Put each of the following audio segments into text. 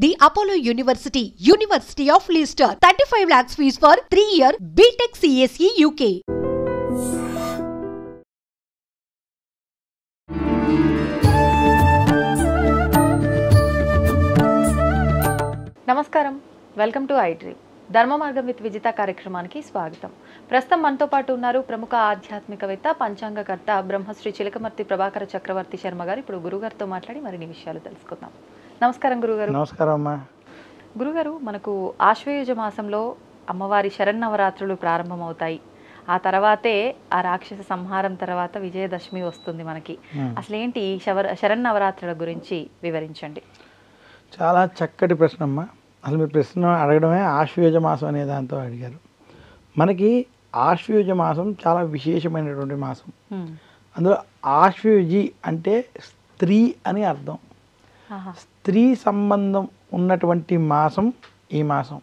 The Apollo University, University of Leicester, 35 lakhs fees for 3-year BTech CSE UK. నమస్కారం, welcome to I dream. ధర్మ మార్గం with Vijitha కార్యక్రమానికి స్వాగతం. ప్రస్తుతం మనతో పాటు ఉన్నారు ప్రముఖ ఆధ్యాత్మికవేత్త, పంచాంగకర్త బ్రహ్మశ్రీ చిలకమర్తి ప్రభాకర చక్రవర్తి శర్మ గారు. ఇప్పుడు గురుగారితో మాట్లాడి మరిన్ని విషయాలు తెలుసుకుందాం. నమస్కారం గురుగారు. నమస్కారం అమ్మా. గురుగారు, మనకు ఆశ్వయుజ మాసంలో అమ్మవారి శరన్నవరాత్రులు ప్రారంభమవుతాయి. ఆ తర్వాతే ఆ రాక్షస సంహారం తర్వాత విజయదశమి వస్తుంది మనకి. అసలు ఏంటి ఈ శరన్నవరాత్రుల గురించి వివరించండి. చాలా చక్కటి ప్రశ్న అమ్మా. అసలు మీరు ప్రశ్న అడగడమే ఆశ్వయుజ మాసం అనే దాంతో అడిగారు. మనకి ఆశ్వయుజ మాసం చాలా విశేషమైనటువంటి మాసం. అందులో ఆశ్వయుజి అంటే స్త్రీ అని అర్థం. స్త్రీ సంబంధం ఉన్నటువంటి మాసం ఈ మాసం.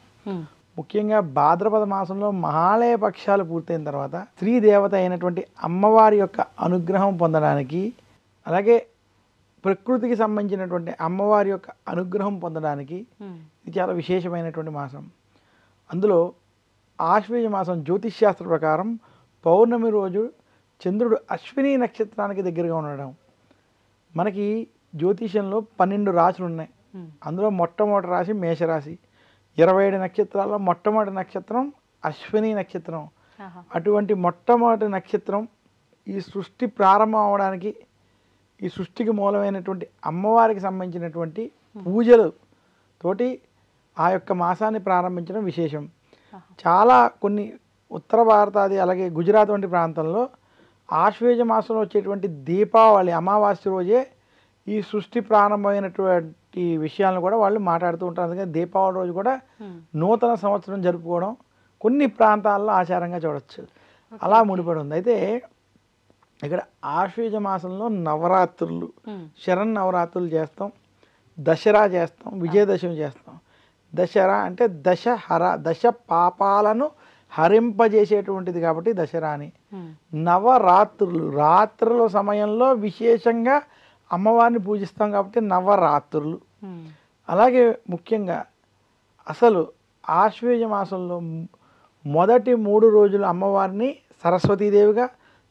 ముఖ్యంగా భాద్రపద మాసంలో మహాలయ పక్షాలు పూర్తయిన తర్వాత స్త్రీ దేవత అయినటువంటి అమ్మవారి యొక్క అనుగ్రహం పొందడానికి, అలాగే ప్రకృతికి సంబంధించినటువంటి అమ్మవారి యొక్క అనుగ్రహం పొందడానికి ఇది చాలా విశేషమైనటువంటి మాసం. అందులో ఆశ్వయుజ మాసం జ్యోతిష్ శాస్త్ర ప్రకారం పౌర్ణమి రోజు చంద్రుడు అశ్విని నక్షత్రానికి దగ్గరగా ఉండడం. మనకి జ్యోతిషంలో 12 రాశులు ఉన్నాయి. అందులో మొట్టమొదటి రాశి మేషరాశి. 27 నక్షత్రాల్లో మొట్టమొదటి నక్షత్రం అశ్విని నక్షత్రం. అటువంటి మొట్టమొదటి నక్షత్రం ఈ సృష్టి ప్రారంభం అవడానికి, ఈ సృష్టికి మూలమైనటువంటి అమ్మవారికి సంబంధించినటువంటి పూజలు తోటి ఆ యొక్క మాసాన్ని ప్రారంభించడం విశేషం. చాలా కొన్ని ఉత్తర భారతాది, అలాగే గుజరాత్ వంటి ప్రాంతంలో ఆశ్వయుజ మాసంలో వచ్చేటువంటి దీపావళి అమావాస్య రోజే ఈ సృష్టి ప్రారంభమైనటువంటి విషయాలను కూడా వాళ్ళు మాట్లాడుతూ ఉంటారు. అందుకని దీపావళి రోజు కూడా నూతన సంవత్సరం జరుపుకోవడం కొన్ని ప్రాంతాల్లో ఆచారంగా చూడవచ్చు. అలా ముడిపడి ఉంది. అయితే ఇక్కడ ఆశ్వయుజ మాసంలో నవరాత్రులు, శరన్నవరాత్రులు చేస్తాం, దసరా చేస్తాం, విజయదశమి చేస్తాం. దసరా అంటే దశహర, దశ పాపాలను హరింపజేసేటువంటిది కాబట్టి దసరా అని. నవరాత్రులు, రాత్రుల సమయంలో విశేషంగా అమ్మవారిని పూజిస్తాం కాబట్టి నవరాత్రులు. అలాగే ముఖ్యంగా అసలు ఆశ్వయుజ మాసంలో మొదటి 3 రోజులు అమ్మవారిని సరస్వతీదేవిగా,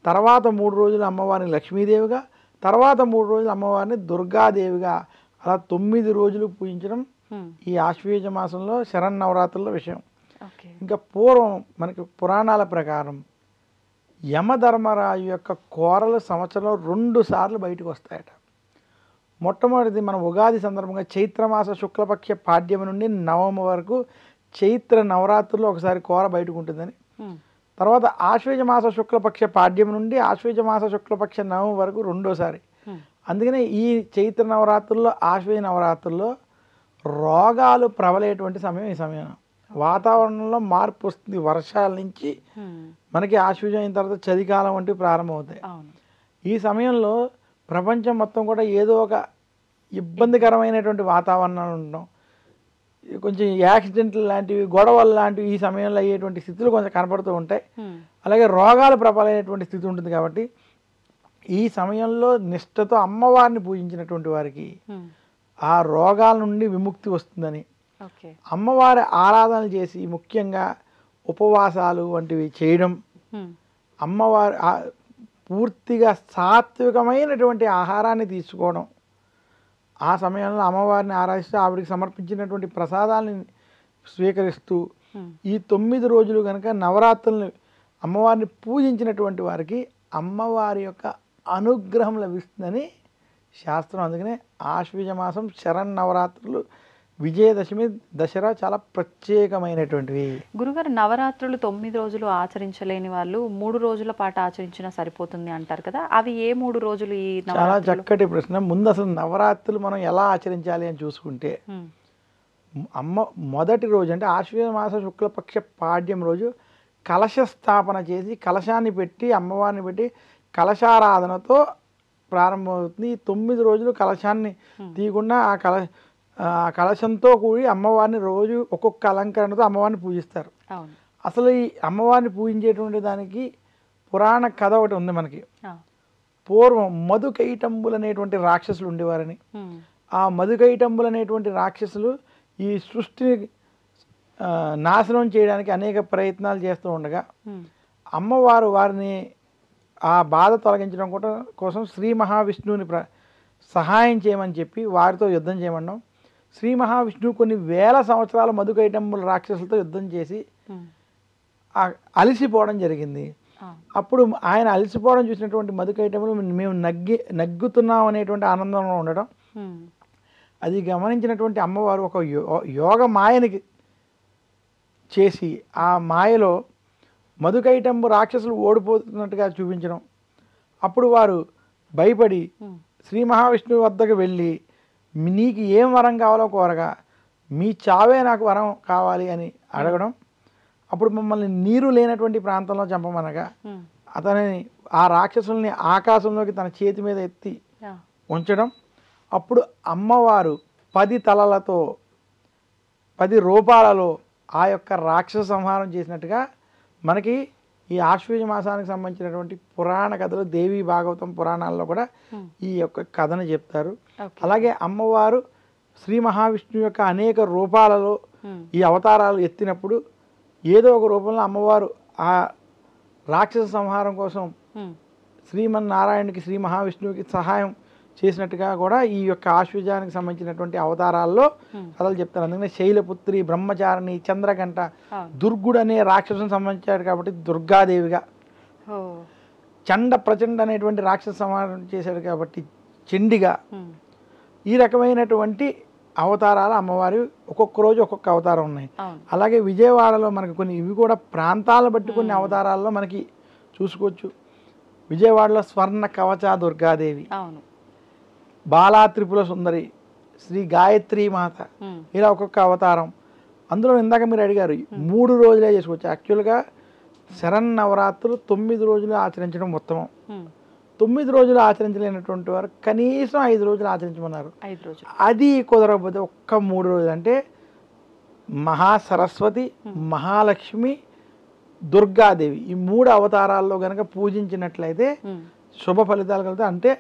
తర్వాత 3 రోజులు అమ్మవారిని లక్ష్మీదేవిగా, తర్వాత 3 రోజులు అమ్మవారిని దుర్గాదేవిగా, అలా 9 రోజులు పూజించడం ఈ ఆశ్వయుజ మాసంలో శరన్నవరాత్రుల విషయం. ఇంకా పూర్వం మనకి పురాణాల ప్రకారం యమధర్మరాజు యొక్క కోరలు సంవత్సరంలో 2 సార్లు బయటకు వస్తాయట. మొట్టమొదటిది మన ఉగాది సందర్భంగా చైత్రమాస శుక్లపక్ష పాడ్యమి నుండి నవమి వరకు చైత్ర నవరాత్రుల్లో ఒకసారి కోర బయటకు ఉంటుందని. తర్వాత ఆశ్వయుజ మాస శుక్లపక్ష పాడ్యమి నుండి ఆశ్వయుజ మాస శుక్లపక్ష నవమి వరకు రెండోసారి. అందుకనే ఈ చైత్ర నవరాత్రుల్లో, ఆశ్వయుజ నవరాత్రుల్లో రోగాలు ప్రబలేటువంటి సమయం ఈ సమయం. వాతావరణంలో మార్పు వస్తుంది. వర్షాల నుంచి మనకి ఆశ్వయుజం అయిన తర్వాత చలికాలం వంటివి ప్రారంభమవుతాయి. ఈ సమయంలో ప్రపంచం మొత్తం కూడా ఏదో ఒక ఇబ్బందికరమైనటువంటి వాతావరణాలు ఉండడం, కొంచెం యాక్సిడెంట్లు లాంటివి, గొడవలు లాంటివి ఈ సమయంలో అయ్యేటువంటి స్థితులు కొంచెం కనపడుతూ ఉంటాయి. అలాగే రోగాలు ప్రబలైనటువంటి స్థితి ఉంటుంది. కాబట్టి ఈ సమయంలో నిష్ఠతో అమ్మవారిని పూజించినటువంటి వారికి ఆ రోగాల నుండి విముక్తి వస్తుందని, అమ్మవారి ఆరాధనలు చేసి ముఖ్యంగా ఉపవాసాలు వంటివి చేయడం, అమ్మవారి పూర్తిగా సాత్వికమైనటువంటి ఆహారాన్ని తీసుకోవడం, ఆ సమయంలో అమ్మవారిని ఆరాధిస్తూ ఆవిడికి సమర్పించినటువంటి ప్రసాదాలని స్వీకరిస్తూ ఈ 9 రోజులు కనుక నవరాత్రులను అమ్మవారిని పూజించినటువంటి వారికి అమ్మవారి యొక్క అనుగ్రహం లభిస్తుందని శాస్త్రం. అందుకనే ఆశ్వయుజ మాసం శరన్నవరాత్రులు, విజయదశమి, దసరా చాలా ప్రత్యేకమైనటువంటివి. గురుగారు, నవరాత్రులు 9 రోజులు ఆచరించలేని వాళ్ళు 3 రోజుల పాటు ఆచరించినా సరిపోతుంది అంటారు కదా, అవి ఏ 3 రోజులు? ఈ చాలా చక్కటి ప్రశ్న. ముందు అసలు నవరాత్రులు మనం ఎలా ఆచరించాలి అని చూసుకుంటే, మొదటి రోజు అంటే ఆశ్వయుజ మాస శుక్లపక్ష పాడ్యం రోజు కలశ స్థాపన చేసి, కలశాన్ని పెట్టి, అమ్మవారిని పెట్టి కలశారాధనతో ప్రారంభమవుతుంది. ఈ 9 రోజులు కలశాన్ని తీయకుండా ఆ కలశంతో కూడి అమ్మవారిని రోజు ఒక్కొక్క అలంకరణతో అమ్మవారిని పూజిస్తారు. అసలు ఈ అమ్మవారిని పూజించేటువంటి దానికి పురాణ కథ ఒకటి ఉంది మనకి. పూర్వం మధుకైటంబులు అనేటువంటి రాక్షసులు ఉండేవారని. ఆ మధుకైటంబులు అనేటువంటి రాక్షసులు ఈ సృష్టిని నాశనం చేయడానికి అనేక ప్రయత్నాలు చేస్తూ ఉండగా అమ్మవారు వారిని ఆ బాధ తొలగించడం కోసం శ్రీ మహావిష్ణువుని సహాయం చేయమని చెప్పి వారితో యుద్ధం చేయమన్నాం. శ్రీ మహావిష్ణువు కొన్ని వేల సంవత్సరాల మధుకైటంబుల రాక్షసులతో యుద్ధం చేసి అలసిపోవడం జరిగింది. అప్పుడు ఆయన అలసిపోవడం చూసినటువంటి మధుకైటములు మేము నగ్గుతున్నాం అనేటువంటి ఆనందంలో ఉండడం, అది గమనించినటువంటి అమ్మవారు ఒక యోగ మాయనికి చేసి ఆ మాయలో మధుకైటంబు రాక్షసులు ఓడిపోతున్నట్టుగా చూపించడం. అప్పుడు వారు భయపడి శ్రీ మహావిష్ణువు వద్దకు వెళ్ళి నీకు ఏం వరం కావాలో కోరగా మీ చావే నాకు వరం కావాలి అని అడగడం. అప్పుడు మమ్మల్ని నీరు లేనటువంటి ప్రాంతంలో చంపమనగా అతనిని ఆ రాక్షసుల్ని ఆకాశంలోకి తన చేతి మీద ఎత్తి ఉంచడం. అప్పుడు అమ్మవారు 10 తలలతో 10 రూపాలలో ఆ యొక్క రాక్షస సంహారం చేసినట్టుగా మనకి ఈ ఆశ్వయుజ మాసానికి సంబంధించినటువంటి పురాణ కథలు దేవి భాగవతం పురాణాల్లో కూడా ఈ యొక్క కథను చెప్తారు. అలాగే అమ్మవారు శ్రీ మహావిష్ణువు యొక్క అనేక రూపాలలో ఈ అవతారాలు ఎత్తినప్పుడు ఏదో ఒక రూపంలో అమ్మవారు ఆ రాక్షస సంహారం కోసం శ్రీమన్నారాయణుడికి శ్రీ మహావిష్ణువుకి సహాయం చేసినట్టుగా కూడా ఈ యొక్క ఆశ్వజానికి సంబంధించినటువంటి అవతారాల్లో కథలు చెప్తారు. అందుకనే శైలపుత్రి, బ్రహ్మచారిణి, చంద్రగంట, దుర్గుడు అనే రాక్షసుని సంబంధించాడు కాబట్టి దుర్గాదేవిగా, చండ ప్రచండ అనేటువంటి రాక్షస సంహారం చేశాడు కాబట్టి చండిగా, ఈ రకమైనటువంటి అవతారాలు అమ్మవారి ఒక్కొక్క రోజు ఒక్కొక్క అవతారం ఉన్నాయి. అలాగే విజయవాడలో మనకు కొన్ని ఇవి కూడా ప్రాంతాలను బట్టి కొన్ని అవతారాల్లో మనకి చూసుకోవచ్చు. విజయవాడలో స్వర్ణ కవచ దుర్గాదేవి, బాలా త్రిపుర సుందరి, శ్రీ గాయత్రి మాత, ఇలా ఒక్కొక్క అవతారం. అందులో ఇందాక మీరు అడిగారు 3 రోజులే చేసుకోవచ్చు. యాక్చువల్గా శరన్నవరాత్రులు 9 రోజులు ఆచరించడం ఉత్తమం. 9 రోజులు ఆచరించలేనటువంటి వారు కనీసం 5 రోజులు ఆచరించమన్నారు. అది కుదరకపోతే ఒక్క 3 రోజులు అంటే మహాసరస్వతి, మహాలక్ష్మి, దుర్గాదేవి ఈ 3 అవతారాల్లో కనుక పూజించినట్లయితే శుభ ఫలితాలు కలుగుతాయి. అంటే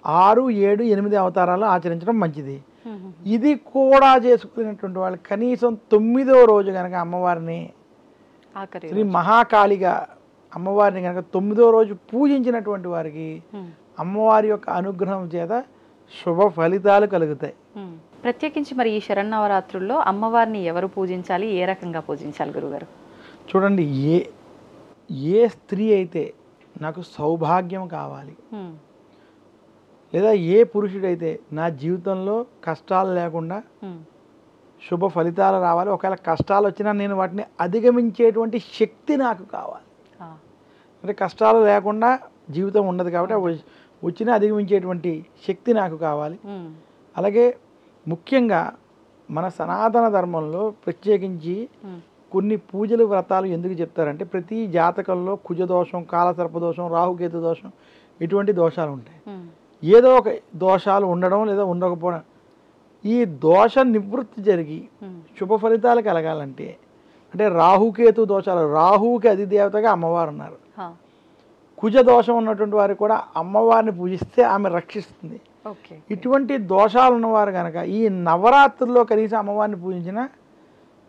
6, 7, 8 అవతారాలు ఆచరించడం మంచిది. ఇది కూడా చేసుకునేటువంటి వాళ్ళు కనీసం 9వ రోజు కనుక అమ్మవారిని శ్రీ మహాకాళిగా అమ్మవారిని కనుక 9వ రోజు పూజించినటువంటి వారికి అమ్మవారి యొక్క అనుగ్రహం చేత శుభ ఫలితాలు కలుగుతాయి. ప్రత్యేకించి మరి ఈ శరన్నవరాత్రుల్లో అమ్మవారిని ఎవరు పూజించాలి, ఏ రకంగా పూజించాలి గురుగారు? చూడండి, ఏ స్త్రీ అయితే నాకు సౌభాగ్యం కావాలి, లేదా ఏ పురుషుడైతే నా జీవితంలో కష్టాలు లేకుండా శుభ ఫలితాలు రావాలి, ఒకవేళ కష్టాలు వచ్చినా నేను వాటిని అధిగమించేటువంటి శక్తి నాకు కావాలి. అంటే కష్టాలు లేకుండా జీవితం ఉండదు కాబట్టి వచ్చినా అధిగమించేటువంటి శక్తి నాకు కావాలి. అలాగే ముఖ్యంగా మన సనాతన ధర్మంలో ప్రత్యేకించి కొన్ని పూజలు వ్రతాలు ఎందుకు చెప్తారంటే ప్రతి జాతకంలో కుజదోషం, కాలసర్పదోషం, రాహుకేతు దోషం ఇటువంటి దోషాలు ఉంటాయి. ఏదో ఒక దోషాలు ఉండడం లేదా ఉండకపోవడం, ఈ దోష నివృత్తి జరిగి శుభ ఫలితాలు కలగాలంటే అంటే రాహుకేతు దోషాలు, రాహువుకి అధిదేవతగా అమ్మవారు ఉన్నారు. కుజ దోషం ఉన్నటువంటి వారు కూడా అమ్మవారిని పూజిస్తే ఆమె రక్షిస్తుంది. ఇటువంటి దోషాలు ఉన్నవారు కనుక ఈ నవరాత్రుల్లో కనీసం అమ్మవారిని పూజించిన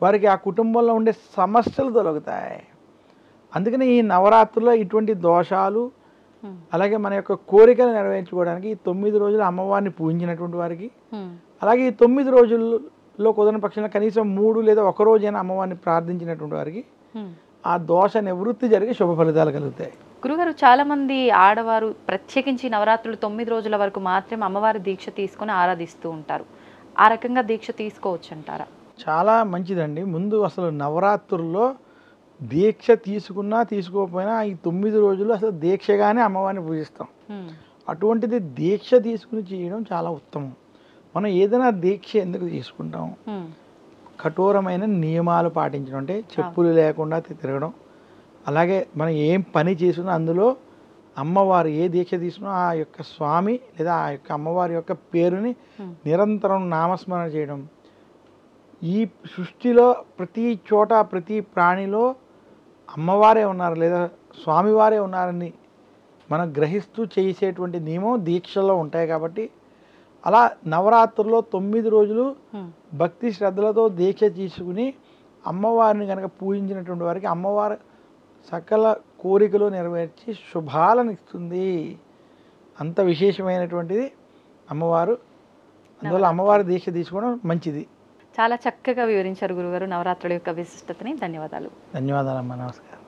వారికి ఆ కుటుంబంలో ఉండే సమస్యలు తొలగుతాయి. అందుకని ఈ నవరాత్రుల్లో ఇటువంటి దోషాలు అలాగే మన యొక్క కోరికలు నెరవేర్చుకోవడానికి ఈ 9 రోజులు అమ్మవారిని పూజించినటువంటి వారికి, అలాగే ఈ 9 రోజుల్లో కుదరని పక్షంలో కనీసం 3 లేదా 1 రోజైనా అమ్మవారిని ప్రార్థించినటువంటి వారికి ఆ దోష నివృత్తి జరిగి శుభ ఫలితాలు కలుగుతాయి. గురుగారు, చాలా మంది ఆడవారు ప్రత్యేకించి నవరాత్రులు 9 రోజుల వరకు మాత్రమే అమ్మవారి దీక్ష తీసుకొని ఆరాధిస్తూ ఉంటారు. ఆ రకంగా దీక్ష తీసుకోవచ్చు అంటారా? చాలా మంచిదండి. ముందు అసలు నవరాత్రుల్లో దీక్ష తీసుకున్నా తీసుకోకపోయినా ఈ 9 రోజులు అసలు దీక్షగానే అమ్మవారిని పూజిస్తాం. అటువంటిది దీక్ష తీసుకుని చేయడం చాలా ఉత్తమం. మనం ఏదైనా దీక్ష ఎందుకు తీసుకుంటాం? కఠోరమైన నియమాలు పాటించడం, అంటే చెప్పులు లేకుండా తిరగడం, అలాగే మనం ఏం పని చేసినా అందులో అమ్మవారు ఏ దీక్ష తీసుకున్నా ఆ యొక్క స్వామి లేదా ఆ యొక్క అమ్మవారి యొక్క పేరుని నిరంతరం నామస్మరణ చేయడం. ఈ సృష్టిలో ప్రతి చోట ప్రతి ప్రాణిలో అమ్మవారే ఉన్నారు లేదా స్వామివారే ఉన్నారని మనం గ్రహిస్తూ చేసేటువంటి నియమం దీక్షలో ఉంటాయి. కాబట్టి అలా నవరాత్రుల్లో 9 రోజులు భక్తి శ్రద్ధలతో దీక్ష తీసుకుని అమ్మవారిని కనుక పూజించినటువంటి వారికి అమ్మవారు సకల కోరికలు నెరవేర్చి శుభాలను ఇస్తుంది. అంత విశేషమైనటువంటిది అమ్మవారు. అందువల్ల అమ్మవారి దీక్ష తీసుకోవడం మంచిది. చాలా చక్కగా వివరించారు గురుగారు నవరాత్రుల యొక్క విశిష్టతని. ధన్యవాదాలు. ధన్యవాదాలమ్మా. నమస్కారం.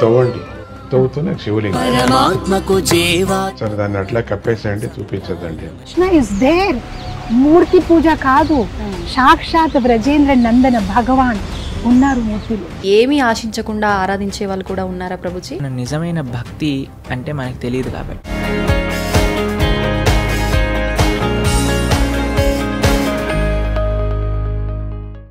తవ్వండి, తవ్వుతూనే శివలింగం. సరే దాన్ని అట్లా కప్పేసేయండి, చూపించదండి. Krishna is there. మూర్తి పూజ కాదు, సాక్షాత్ బ్రజేంద్ర నందన భగవాన్ ఉన్నారు మూర్తిలో. ఏమీ ఆశించకుండా ఆరాధించే వాళ్ళు కూడా ఉన్నారా ప్రభుజీ? నిజమైన భక్తి అంటే మనకు తెలియదు కాబట్టి